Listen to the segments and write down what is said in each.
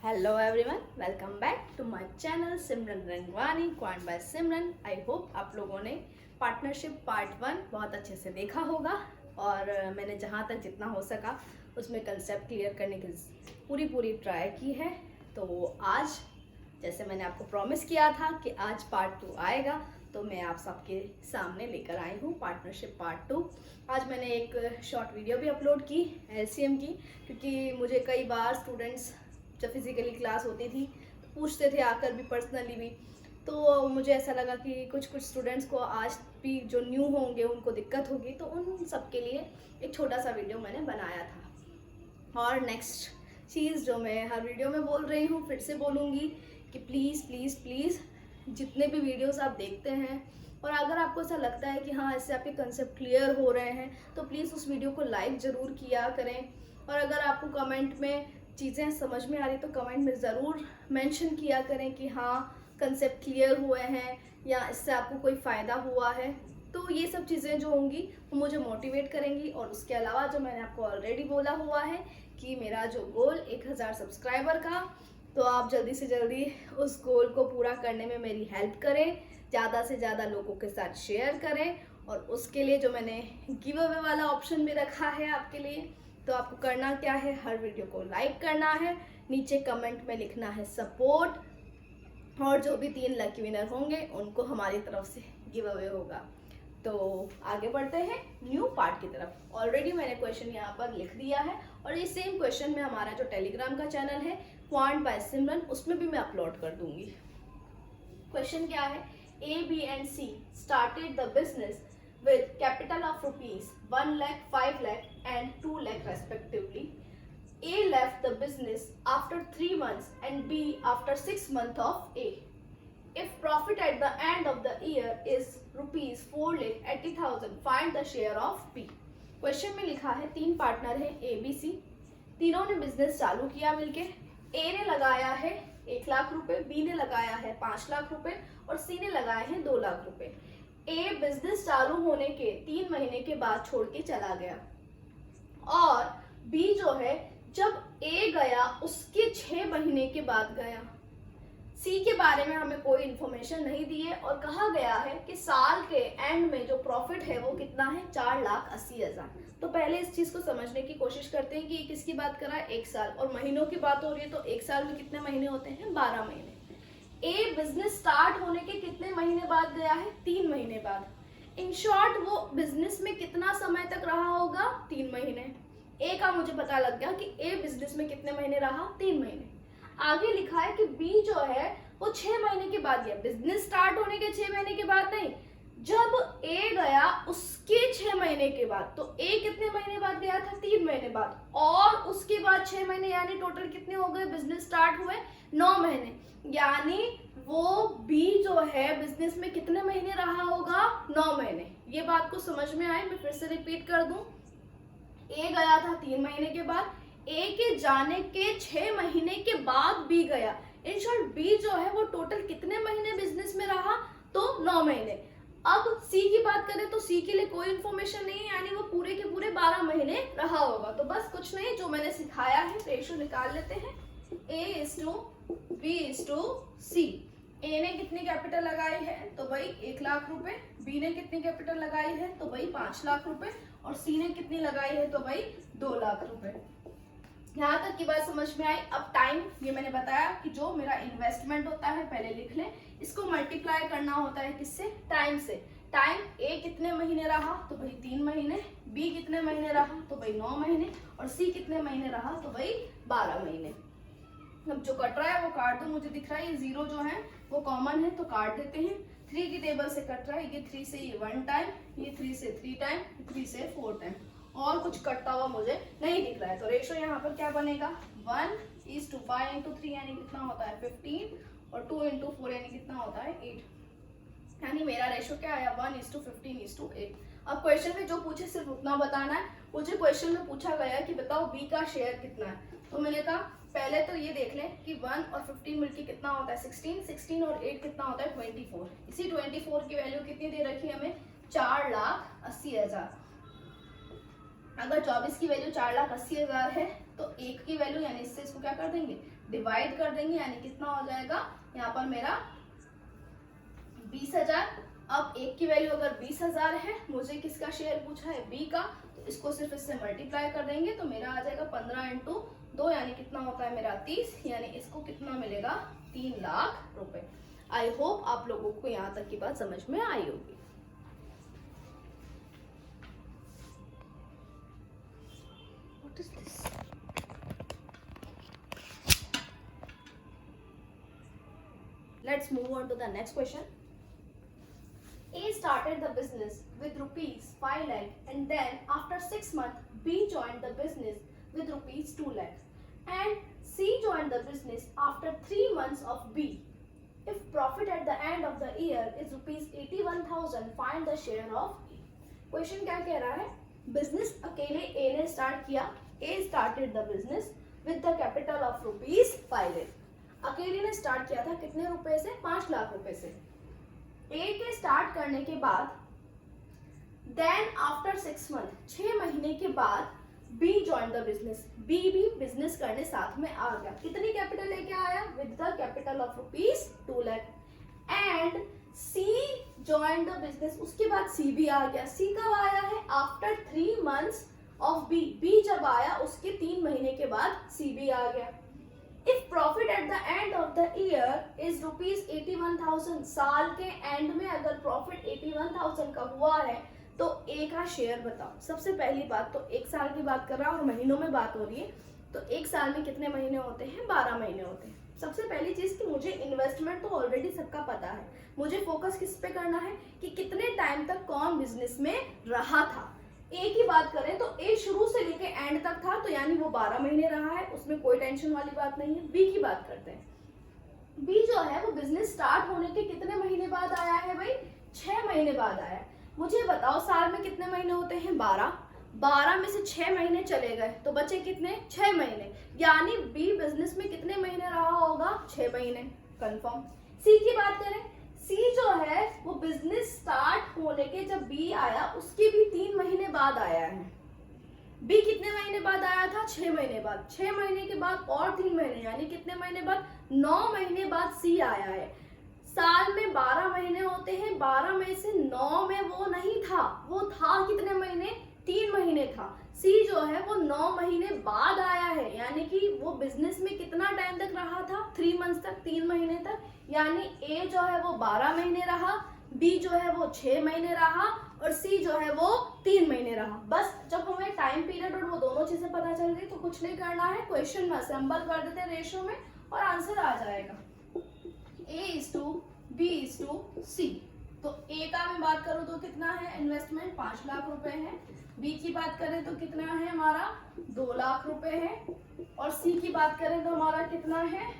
Hello everyone, welcome back to my channel Simran Rangwani quant by Simran. I hope आप लोगों ने partnership part 1 बहुत अच्छे से देखा होगा और मैंने जहाँ तक जितना हो सका उसमें कंसेप्ट क्लियर करने की पूरी ट्राई की है। तो आज जैसे मैंने आपको प्रॉमिस किया था कि आज पार्ट 2 आएगा, तो मैं आप सबके सामने लेकर आई हूँ पार्टनरशिप पार्ट 2। आज मैंने एक शॉर्ट वीडियो भी अपलोड की LCM की, क्योंकि मुझे कई बार स्टूडेंट्स जब फिज़िकली क्लास होती थी तो पूछते थे आकर भी, पर्सनली भी। तो मुझे ऐसा लगा कि कुछ स्टूडेंट्स को आज भी जो न्यू होंगे उनको दिक्कत होगी, तो उन सब के लिए एक छोटा सा वीडियो मैंने बनाया था। और नेक्स्ट चीज़ जो मैं हर वीडियो में बोल रही हूँ, फिर से बोलूँगी कि प्लीज़ प्लीज़ प्लीज़ जितने भी वीडियोस आप देखते हैं और अगर आपको ऐसा लगता है कि हाँ इससे आपके कंसेप्ट क्लियर हो रहे हैं, तो प्लीज़ उस वीडियो को लाइक ज़रूर किया करें। और अगर आपको कमेंट में चीज़ें समझ में आ रही तो कमेंट में ज़रूर मेंशन किया करें कि हाँ कंसेप्ट क्लियर हुए हैं या इससे आपको कोई फ़ायदा हुआ है। तो ये सब चीज़ें जो होंगी वो मुझे मोटिवेट करेंगी। और उसके अलावा जो मैंने आपको ऑलरेडी बोला हुआ है कि मेरा जो गोल 1000 सब्सक्राइबर का, तो आप जल्दी से जल्दी उस गोल को पूरा करने में मेरी हेल्प करें, ज़्यादा से ज़्यादा लोगों के साथ शेयर करें। और उसके लिए जो मैंने गिव अवे वाला ऑप्शन भी रखा है आपके लिए, तो आपको करना क्या है, हर वीडियो को लाइक करना है, नीचे कमेंट में लिखना है सपोर्ट, और जो भी 3 लकी विनर होंगे उनको हमारी तरफ से गिव अवे होगा। तो आगे बढ़ते हैं न्यू पार्ट की तरफ। ऑलरेडी मैंने क्वेश्चन यहाँ पर लिख दिया है और ये सेम क्वेश्चन में हमारा जो टेलीग्राम का चैनल है क्वांट बाय सिमरन, उसमें भी मैं अपलोड कर दूंगी। क्वेश्चन क्या है, A, B and C started the business with capital of rupees 1 lakh, 5 lakh and 2 lakh respectively. A left the business after 3 months and B after 6 months of A. If profit at the end of the year is rupees 4 lakh 80,000, find the share of B. Question में लिखा है 3 partner हैं A, B, C। तीनों ने business चालू किया मिलके। A ने लगाया है 1 लाख रुपए, B ने लगाया है 5 लाख रुपए और C ने लगाए हैं 2 लाख रुपए। A बिजनेस चालू होने के 3 महीने के बाद छोड़ के चला गया और B जो है जब A गया उसके 6 महीने के बाद गया। C के बारे में हमें कोई इन्फॉर्मेशन नहीं दी है और कहा गया है कि साल के एंड में जो प्रॉफिट है वो कितना है, 4,80,000। तो पहले इस चीज को समझने की कोशिश करते हैं कि ये किसकी बात कर रहा है, 1 साल। और महीनों की बात हो रही है तो 1 साल में कितने महीने होते हैं, 12 महीने। A बिजनेस स्टार्ट होने के कितने महीने बाद गया है, 3 महीने बाद। इन शॉर्ट वो बिजनेस में कितना समय तक रहा होगा, 3 महीने। A का मुझे पता लग गया कि A बिजनेस में कितने महीने रहा, 3 महीने। आगे लिखा है कि B जो है वो 6 महीने के बाद गया, बिजनेस स्टार्ट होने के 6 महीने के बाद नहीं, जब A गया उसके 6 महीने के बाद। तो A कितने महीने बाद गया था, 3 महीने बाद, और उसके बाद 6 महीने, यानी टोटल कितने हो गए, बिजनेस स्टार्ट हुए 9 महीने। यानी वो B जो है बिजनेस में कितने महीने रहा होगा, 9 महीने। ये बात को समझ में आए, मैं फिर से रिपीट कर दूं। A गया था 3 महीने के बाद, A के जाने के 6 महीने के बाद B गया। इन शॉर्ट B जो है वो टोटल कितने महीने बिजनेस में रहा, तो 9 महीने। अब C की बात करें तो C के लिए कोई इन्फॉर्मेशन नहीं है, यानी वो पूरे के पूरे 12 महीने रहा होगा। तो बस कुछ नहीं, जो मैंने सिखाया है रेशो निकाल लेते हैं। A:B:C। A ने कितनी कैपिटल लगाई है, तो भाई 1 लाख रुपए। B ने कितनी कैपिटल लगाई है, तो भाई 5 लाख रुपए। और C ने कितनी लगाई है, तो भाई 2 लाख रुपए। यहाँ तक की बात समझ में आई। अब टाइम, ये मैंने बताया कि जो मेरा इन्वेस्टमेंट होता है, पहले लिख लें, इसको मल्टीप्लाई करना होता है किससे, टाइम से। टाइम A कितने महीने रहा, तो भाई 3 महीने। B कितने महीने रहा, तो भाई 9 महीने। और C कितने महीने रहा, तो भाई 12 महीने। अब जो कट रहा है वो काट दो, मुझे दिख रहा है ये 0 जो है वो कॉमन है तो काट देते हैं। 3 की टेबल से कट रहा है, ये 3 से ये 1 टाइम, ये 3 से 3 टाइम, 3 से 4 टाइम, और कुछ कटता हुआ मुझे नहीं दिख रहा है। तो रेशो यहाँ पर क्या बनेगा, 1:5 × 3 यानी कितना होता है 15, और 2 × 4 यानी कितना होता है 8। यानी मेरा रेशो क्या आया, 1:15:8। अब क्वेश्चन में जो पूछे सिर्फ उतना बताना है। मुझे क्वेश्चन में पूछा गया कि बताओ B का शेयर कितना है, तो मैंने कहा पहले तो ये देख लें कि 1 और 15 मिलके कितना होता है 16, 16 और 8 कितना होता है 24। इसी 24 की वैल्यू कितनी दे रखी है हमें, 4,80,000। अगर 24 की वैल्यू 4,80,000 है तो 1 की वैल्यू वैल्यू यानी इससे इसको क्या कर देंगे, डिवाइड कर देंगे, यानी कितना हो जाएगा यहाँ पर मेरा 20,000। अब एक की वैल्यू अगर 20,000 है, मुझे किसका शेयर पूछा है, बी का, तो इसको सिर्फ इससे मल्टीप्लाई कर देंगे तो मेरा आ जाएगा 15 इंटू 2 यानी कितना होता है मेरा 30, यानी इसको कितना मिलेगा 3 लाख रुपए। आई होप आप लोगों को यहाँ तक की बात समझ में आई होगी। What is this? Let's move on to the next question. A started the business with rupees 5 lakh and then after 6 months B joined the business with rupees 2 lakh and C joined the business after 3 months of B. If profit at the end of the year is rupees 81,000, find the share of E. Question क्या कह रहा है, business अकेले A ने start किया, A started the business with the capital of rupees 5 lakh। अकेले ने start किया था कितने रुपए से, 5 लाख रुपए से। ए के स्टार्ट करने के बाद देन आफ्टर 6 मंथ 6 महीने के बाद B join the business, B भी बिजनेस करने साथ में आ गया। कितनी कैपिटल लेके आया, with the capital of rupees 2 lakh and C join the business, उसके बाद सी भी आ गया। सी कब आया है, after 3 months of B, B जब आया उसके 3 महीने के बाद सी भी आ गया। If profit at the end of the year is rupees 81,000, साल के एंड में अगर प्रॉफिट 81,000 का हुआ है तो ए का शेयर बताओ। सबसे पहली बात तो 1 साल की बात कर रहा हूँ और महीनों में बात हो रही है, तो 1 साल में कितने महीने होते हैं, 12 महीने होते हैं। सबसे पहली चीज कि मुझे इन्वेस्टमेंट तो ऑलरेडी सबका पता है, मुझे फोकस किस पे करना है कि कितने टाइम तक कौन बिजनेस में रहा था। ए की बात करें तो ए शुरू से लेके एंड तक था, तो यानी वो 12 महीने रहा है, उसमें कोई टेंशन वाली बात नहीं है। बी की बात करते हैं, बी जो है वो बिजनेस स्टार्ट होने के कितने महीने बाद आया है भाई, 6 महीने बाद आया है। मुझे बताओ साल में कितने महीने होते हैं, 12, 12 में से 6 महीने चले गए तो बचे कितने, 6 महीने, यानी बी बिजनेस में कितने महीने रहा होगा, 6 महीने कंफर्म। सी की बात करें, सी जो है वो बिजनेस स्टार्ट होने के जब बी आया उसके भी 3 महीने बाद आया है। बी कितने महीने बाद आया था, 6 महीने बाद, 6 महीने के बाद और 3 महीने यानी कितने महीने बाद, 9 महीने बाद सी आया है। साल में 12 महीने होते हैं, 12 में से 9 में वो नहीं था, वो था कितने महीने, 3 महीने था। सी जो है वो 9 महीने बाद आया है, यानी कि वो बिजनेस में कितना टाइम तक रहा था, 3 मंथ्स तक, 3 महीने तक, यानी ए जो है वो 12 महीने रहा, बी जो है वो 6 महीने रहा और सी जो है वो 3 महीने रहा। बस जब हमें टाइम पीरियड और वो दोनों चीजें पता चल गई तो कुछ नहीं करना है, क्वेश्चन में असेंबल कर देते हैं रेशियो में और आंसर आ जाएगा। A:B:C। तो ए का मैं बात करूं तो कितना है इन्वेस्टमेंट, 5 लाख रुपए है। बी की बात करें तो कितना है हमारा, 2 लाख रुपए है। और सी की बात करें तो हमारा कितना है,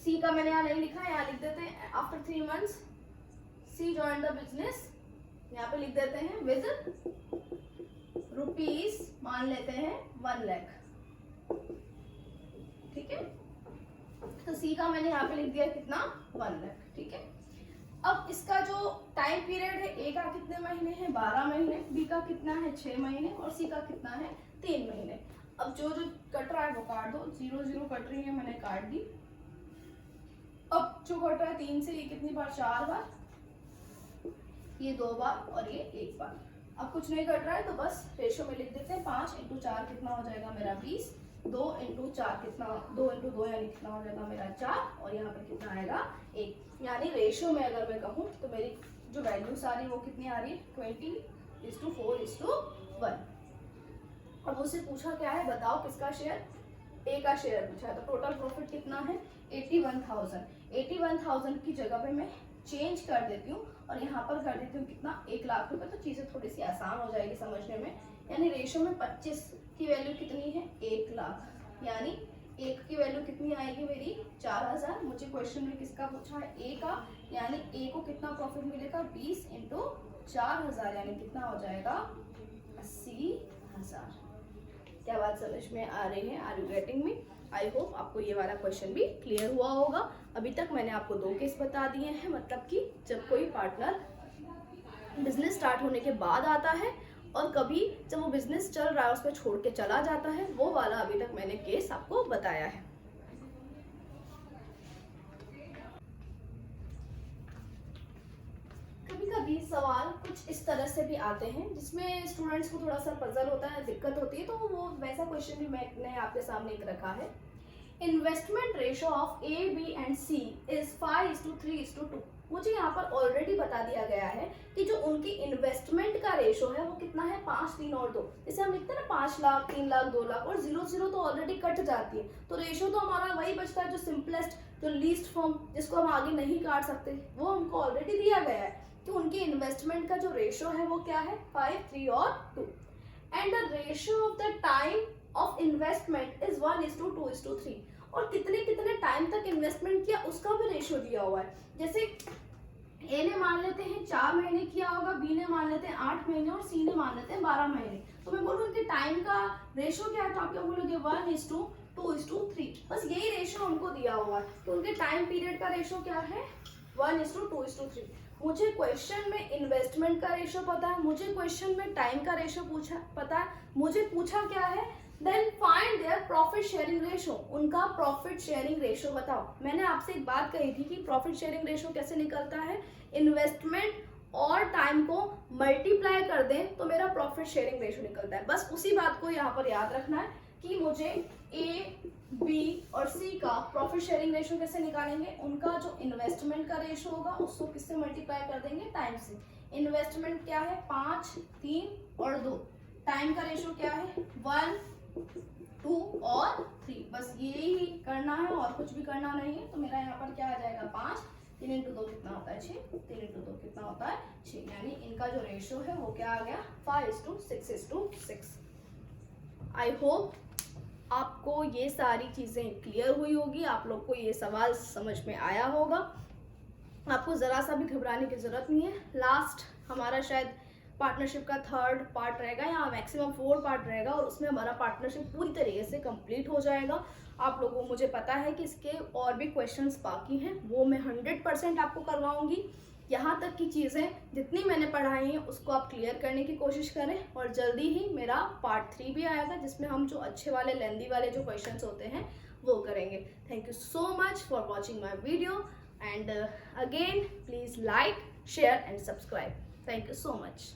सी का मैंने यहाँ नहीं लिखा है, यहाँ लिख देते हैं after 3 months C join the business, यहाँ पे लिख देते हैं विद रुपीज, मान लेते हैं 1 लाख, ठीक है। तो सी का मैंने यहाँ पे लिख दिया कितना, 1 लाख, ठीक है। अब इसका जो टाइम पीरियड है, ए का कितने महीने हैं, 12 महीने, बी का कितना है, 6 महीने और सी का कितना है, 3 महीने। अब जो जो कट रहा है वो काट दो, 0 0 कट रही है मैंने काट दी। अब जो कट रहा है 3 से, ये कितनी बार, 4 बार, ये 2 बार और ये 1 बार। अब कुछ नहीं कट रहा है तो बस रेशो में लिख देते हैं, 5 × 4 कितना हो जाएगा मेरा 20, 2 × 4 कितना, 2 × 2 यानी कितना हो जाएगा मेरा 4 और यहाँ पे कितना आएगा 1। यानी रेशियो में अगर मैं कहूँ तो मेरी जो वैल्यूज आ रही है वो कितनी आ रही है, 20:4:1। अब मुझसे पूछा क्या है, बताओ किसका शेयर, ए का शेयर पूछा है। तो टोटल प्रॉफिट कितना है, 81,000। 81,000 की जगह पे मैं चेंज कर देती हूँ और यहाँ पर कर देती हूँ कितना, 1 लाख रुपए, तो चीजें थोड़ी सी आसान हो जाएगी समझने में। यानी रेशियो में 25 की वैल्यू कितनी है, 1 लाख, यानी 1 की वैल्यू कितनी आएगी मेरी, 4000। मुझे क्वेश्चन में किसका पूछा है, ए का, यानी ए को कितना प्रॉफिट मिलेगा, 20 × 4000 यानी कितना हो जाएगा, 80,000। क्या बात समझ में आ रही है, are you getting me? I hope आपको ये वाला क्वेश्चन भी क्लियर हुआ होगा। अभी तक मैंने आपको 2 केस बता दिए हैं, मतलब कि जब कोई पार्टनर बिजनेस स्टार्ट होने के बाद आता है और कभी जब वो बिजनेस चल रहा है उसमें छोड़ के चला जाता है, वो वाला अभी तक मैंने केस आपको बताया है। कभी कभी सवाल कुछ इस तरह से भी आते हैं जिसमें स्टूडेंट्स को थोड़ा सा पजल होता है, दिक्कत होती है, तो वो वैसा क्वेश्चन भी मैंने आपके सामने एक रखा है। Investment ratio of A, B and C is 5:3:2। मुझे यहाँ पर ऑलरेडी बता दिया गया है कि जो उनकी इन्वेस्टमेंट का रेशो है वो कितना है, 5, 3 और 2। जैसे हम लिखते हैं ना 5 लाख, 3 लाख, 2 लाख, और 0 तो ऑलरेडी कट जाती है, तो रेशो तो हमारा वही बचता है जो सिंपलेस्ट, जो लीस्ट फॉर्म, जिसको हम आगे नहीं काट सकते, वो हमको ऑलरेडी दिया गया है कि उनकी इन्वेस्टमेंट का जो रेशो है वो क्या है, 5, 3 और 2। And the ratio of the time of investment is 1:2:3। और कितने कितने टाइम तक इन्वेस्टमेंट किया उसका भी रेशो दिया हुआ है। जैसे ए ने मान लेते हैं 4 महीने किया होगा, बी ने मान लेते हैं 8 महीने और सी ने मान लेते हैं 12 महीने। तो मैं बोलूँ उनके टाइम का रेशो क्या है, तो आप क्या बोलोगे 1:2:3। बस यही रेशो हमको दिया हुआ है, तो उनके टाइम पीरियड का रेशो क्या है, 1:2:3। मुझे क्वेश्चन में इन्वेस्टमेंट का रेशो पता है, मुझे क्वेश्चन में टाइम का रेशो पता है, मुझे पूछा क्या है, then find their profit sharing ratio. उनका प्रॉफिट शेयरिंग रेशो बताओ। मैंने आपसे एक बात कही थी कि प्रॉफिट शेयरिंग रेशो कैसे निकलता है, इन्वेस्टमेंट और टाइम को मल्टीप्लाई कर दें तो मेरा प्रॉफिट शेयरिंग रेशो निकलता है। बस उसी बात को यहाँ पर याद रखना है कि मुझे ए, बी और सी का प्रॉफिट शेयरिंग रेशो कैसे निकालेंगे, उनका जो इन्वेस्टमेंट का रेशो होगा उसको किससे मल्टीप्लाई कर देंगे, टाइम से। इन्वेस्टमेंट क्या है, 5, 3 और 2। टाइम का रेशो क्या है, 1, 2 और 3। बस यही करना है और कुछ भी करना नहीं है। तो मेरा यहाँ पर क्या आ जाएगा, 5, 3 × 2 कितना होता है, 6, 3 × 2 कितना होता है, 6। यानी इनका जो रेशो है वो क्या आ गया, 5:6:6। आई होप आपको ये सारी चीज़ें क्लियर हुई होगी, आप लोग को ये सवाल समझ में आया होगा। आपको ज़रा सा भी घबराने की ज़रूरत नहीं है। लास्ट हमारा शायद पार्टनरशिप का 3rd पार्ट रहेगा या मैक्सिमम 4 पार्ट रहेगा, और उसमें हमारा पार्टनरशिप पूरी तरीके से कंप्लीट हो जाएगा। आप लोगों को मुझे पता है कि इसके और भी क्वेश्चंस बाकी हैं, वो मैं 100% आपको करवाऊंगी। यहाँ तक की चीज़ें जितनी मैंने पढ़ाई हैं उसको आप क्लियर करने की कोशिश करें, और जल्दी ही मेरा पार्ट 3 भी आएगा जिसमें हम जो अच्छे वाले लेंदी वाले जो क्वेश्चंस होते हैं वो करेंगे। Thank you so much for watching my video, and again please like, share and subscribe. Thank you so much.